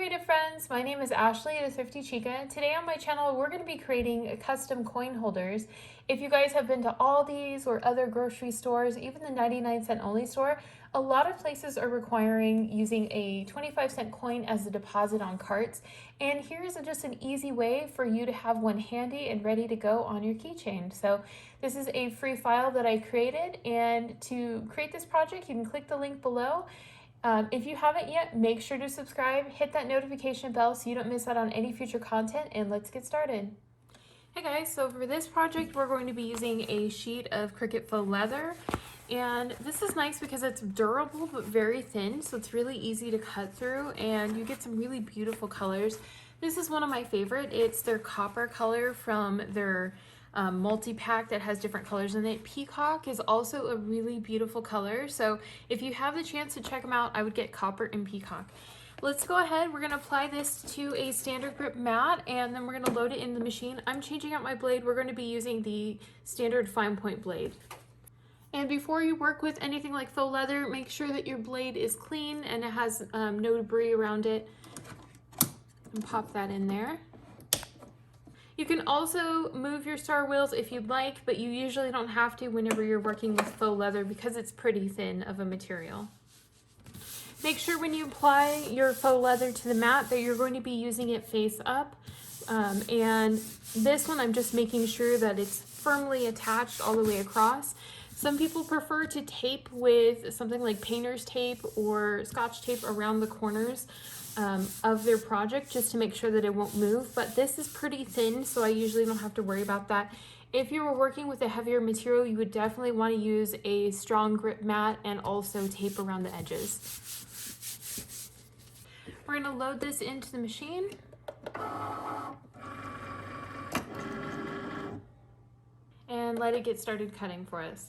creative friends, my name is Ashley, the Thrifty Chica. Today on my channel we're going to be creating custom coin holders. If you guys have been to Aldi's or other grocery stores, even the 99-cent only store, a lot of places are requiring using a 25-cent coin as a deposit on carts, and here's just an easy way for you to have one handy and ready to go on your keychain. So this is a free file that I created, and to create this project you can click the link below. If you haven't yet, make sure to subscribe, hit that notification bell so you don't miss out on any future content, and let's get started. Hey guys, so for this project we're going to be using a sheet of Cricut faux leather, and this is nice because it's durable but very thin, so it's really easy to cut through and you get some really beautiful colors. This is one of my favorite. It's their copper color from their multi-pack that has different colors in it. Peacock is also a really beautiful color, so if you have the chance to check them out, I would get copper and peacock. Let's go ahead, we're going to apply this to a standard grip mat and then we're going to load it in the machine. I'm changing out my blade. We're going to be using the standard fine point blade. And before you work with anything like faux leather, make sure that your blade is clean and it has no debris around it. And pop that in there. You can also move your star wheels if you'd like, but you usually don't have to whenever you're working with faux leather because it's pretty thin of a material. Make sure when you apply your faux leather to the mat that you're going to be using it face up. And this one I'm just making sure that it's firmly attached all the way across. Some people prefer to tape with something like painter's tape or scotch tape around the corners of their project just to make sure that it won't move, but this is pretty thin, so I usually don't have to worry about that. If you were working with a heavier material, you would definitely want to use a strong grip mat and also tape around the edges. We're going to load this into the machine. And let it get started cutting for us.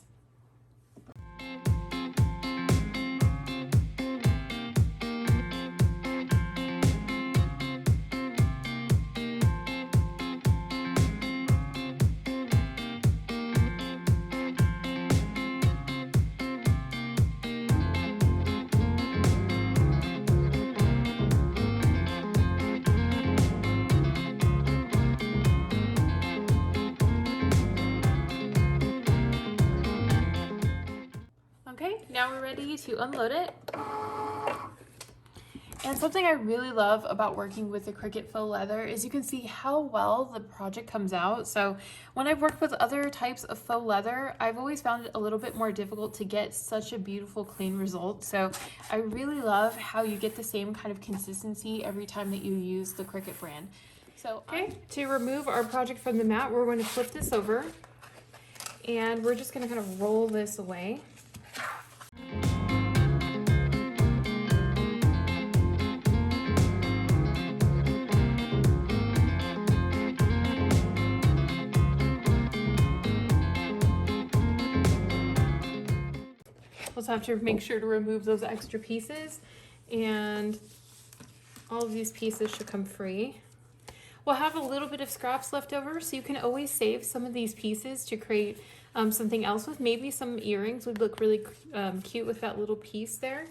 Okay, now we're ready to unload it. And something I really love about working with the Cricut faux leather is you can see how well the project comes out. So when I've worked with other types of faux leather, I've always found it a little bit more difficult to get such a beautiful, clean result. So I really love how you get the same kind of consistency every time that you use the Cricut brand. So okay, to remove our project from the mat, we're going to flip this over and we're just going to kind of roll this away. We'll have to make sure to remove those extra pieces, and all of these pieces should come free. We'll have a little bit of scraps left over, so you can always save some of these pieces to create something else with. Maybe some earrings would look really cute with that little piece there.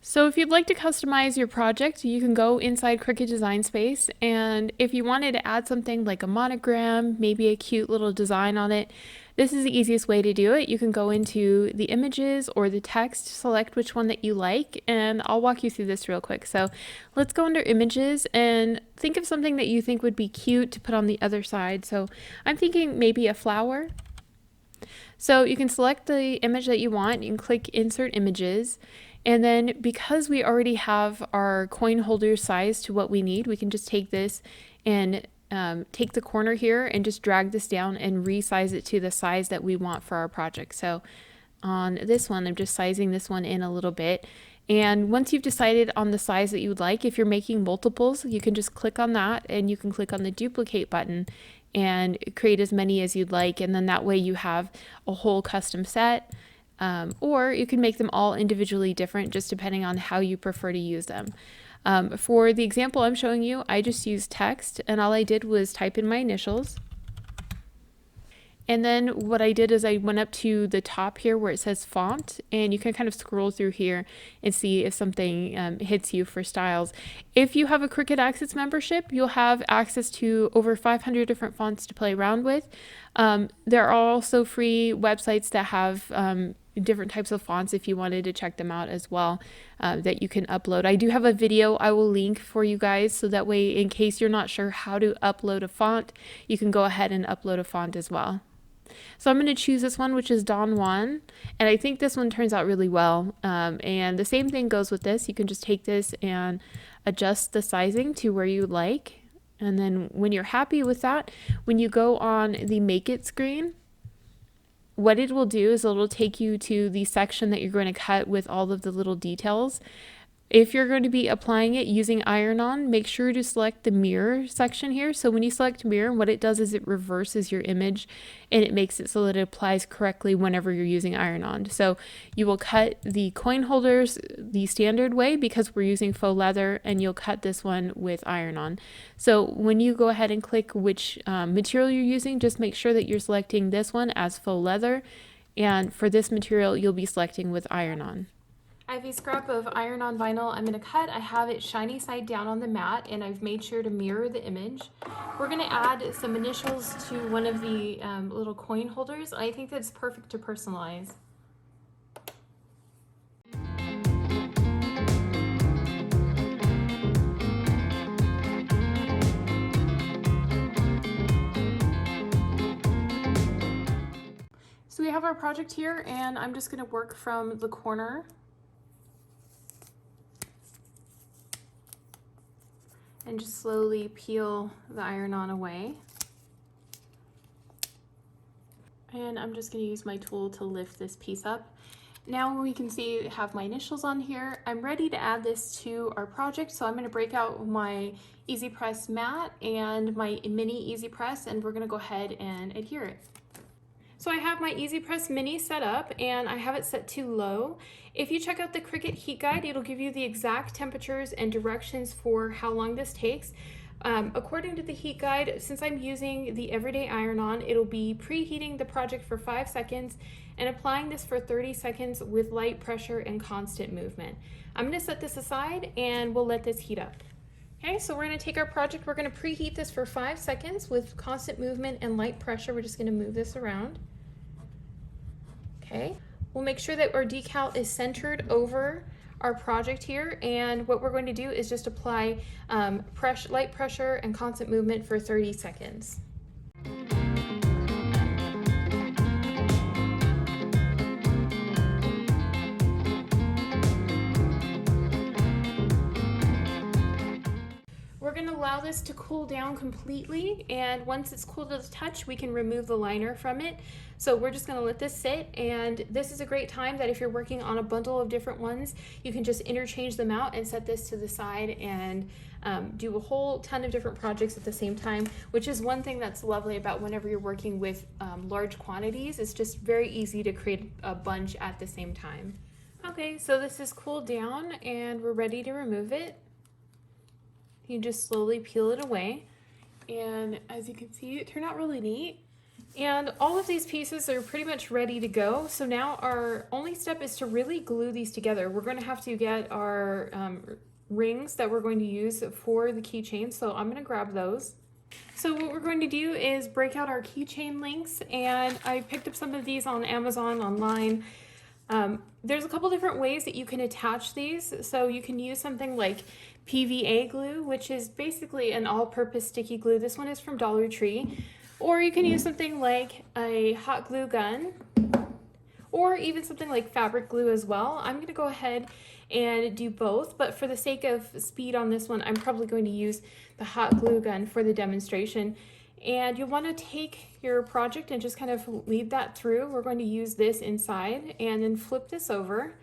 So if you'd like to customize your project, you can go inside Cricut Design Space, and if you wanted to add something like a monogram, maybe a cute little design on it, this is the easiest way to do it. You can go into the images or the text, select which one that you like, and I'll walk you through this real quick. So let's go under images and think of something that you think would be cute to put on the other side. So I'm thinking maybe a flower. So you can select the image that you want, you can click Insert Images, and then because we already have our coin holder size to what we need, we can just take this and take the corner here and just drag this down and resize it to the size that we want for our project. So on this one, I'm just sizing this one in a little bit. And once you've decided on the size that you would like, if you're making multiples, you can just click on that and you can click on the duplicate button and create as many as you'd like. And then that way you have a whole custom set. Or you can make them all individually different, just depending on how you prefer to use them. For the example I'm showing you, I just used text, and all I did was type in my initials. And then what I did is I went up to the top here where it says font, and you can kind of scroll through here and see if something hits you for styles. If you have a Cricut Access membership, you'll have access to over 500 different fonts to play around with. There are also free websites that have different types of fonts if you wanted to check them out as well, that you can upload. I do have a video I will link for you guys, so that way in case you're not sure how to upload a font, you can go ahead and upload a font as well. So I'm going to choose this one, which is Don Juan, and I think this one turns out really well. And the same thing goes with this. You can just take this and adjust the sizing to where you like. And then when you're happy with that, when you go on the Make It screen, what it will do is it'll take you to the section that you're going to cut with all of the little details. If you're going to be applying it using iron-on, make sure to select the mirror section here. So when you select mirror, what it does is it reverses your image and it makes it so that it applies correctly whenever you're using iron-on. So you will cut the coin holders the standard way because we're using faux leather, and you'll cut this one with iron-on. So when you go ahead and click which material you're using, just make sure that you're selecting this one as faux leather, and for this material you'll be selecting with iron-on. I have a scrap of iron-on vinyl I'm going to cut. I have it shiny side down on the mat, and I've made sure to mirror the image. We're going to add some initials to one of the little coin holders. I think that's perfect to personalize. So we have our project here, and I'm just going to work from the corner. And just slowly peel the iron-on away. And I'm just going to use my tool to lift this piece up. Now we can see I have my initials on here. I'm ready to add this to our project, so I'm going to break out my EasyPress mat and my mini EasyPress, and we're going to go ahead and adhere it. So I have my EasyPress Mini set up, and I have it set to low. If you check out the Cricut heat guide, it'll give you the exact temperatures and directions for how long this takes. According to the heat guide, since I'm using the everyday iron-on, it'll be preheating the project for 5 seconds and applying this for 30 seconds with light pressure and constant movement. I'm going to set this aside and we'll let this heat up. Okay, so we're going to take our project, we're going to preheat this for 5 seconds with constant movement and light pressure. We're just going to move this around. Okay, we'll make sure that our decal is centered over our project here, and what we're going to do is just apply light pressure and constant movement for 30 seconds. We're going to allow this to cool down completely, and once it's cooled to the touch, we can remove the liner from it. So we're just going to let this sit, and this is a great time that if you're working on a bundle of different ones, you can just interchange them out and set this to the side and do a whole ton of different projects at the same time, which is one thing that's lovely about whenever you're working with large quantities. It's just very easy to create a bunch at the same time. Okay, so this is cooled down and we're ready to remove it. You just slowly peel it away, and as you can see, it turned out really neat. And all of these pieces are pretty much ready to go. So now our only step is to really glue these together. We're going to have to get our rings that we're going to use for the keychain. So I'm going to grab those. So what we're going to do is break out our keychain links, and I picked up some of these on Amazon online. There's a couple different ways that you can attach these. So you can use something like PVA glue, which is basically an all-purpose sticky glue. This one is from Dollar Tree. Or you can use something like a hot glue gun, or even something like fabric glue as well. I'm going to go ahead and do both, but for the sake of speed on this one, I'm probably going to use the hot glue gun for the demonstration. And you'll want to take your project and just kind of lead that through. We're going to use this inside and then flip this over,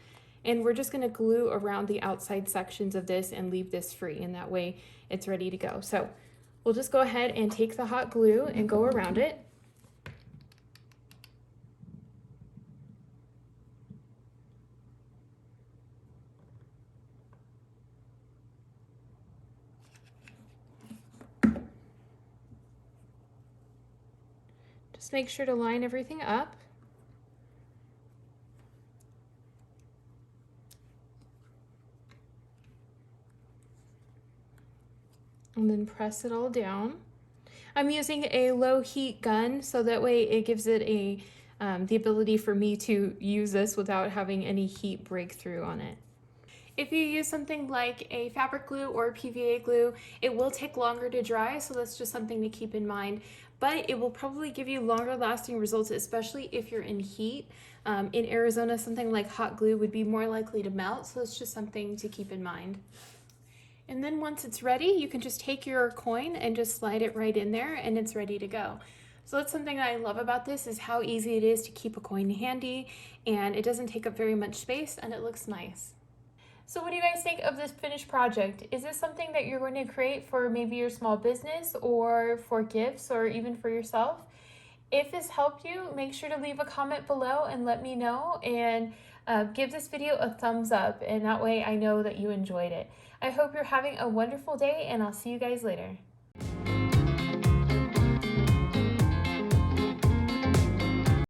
and we're just going to glue around the outside sections of this and leave this free, and that way it's ready to go. So we'll just go ahead and take the hot glue and go around it. Just make sure to line everything up. And then press it all down. I'm using a low heat gun, so that way it gives it the ability for me to use this without having any heat breakthrough on it. If you use something like a fabric glue or PVA glue, it will take longer to dry, so that's just something to keep in mind. But it will probably give you longer lasting results, especially if you're in heat. In Arizona, something like hot glue would be more likely to melt, so it's just something to keep in mind. And then once it's ready, you can just take your coin and just slide it right in there and it's ready to go. So that's something that I love about this, is how easy it is to keep a coin handy, and it doesn't take up very much space and it looks nice. So what do you guys think of this finished project? Is this something that you're going to create for maybe your small business or for gifts or even for yourself? If this helped you, make sure to leave a comment below and let me know, and give this video a thumbs up, and that way I know that you enjoyed it. I hope you're having a wonderful day, and I'll see you guys later.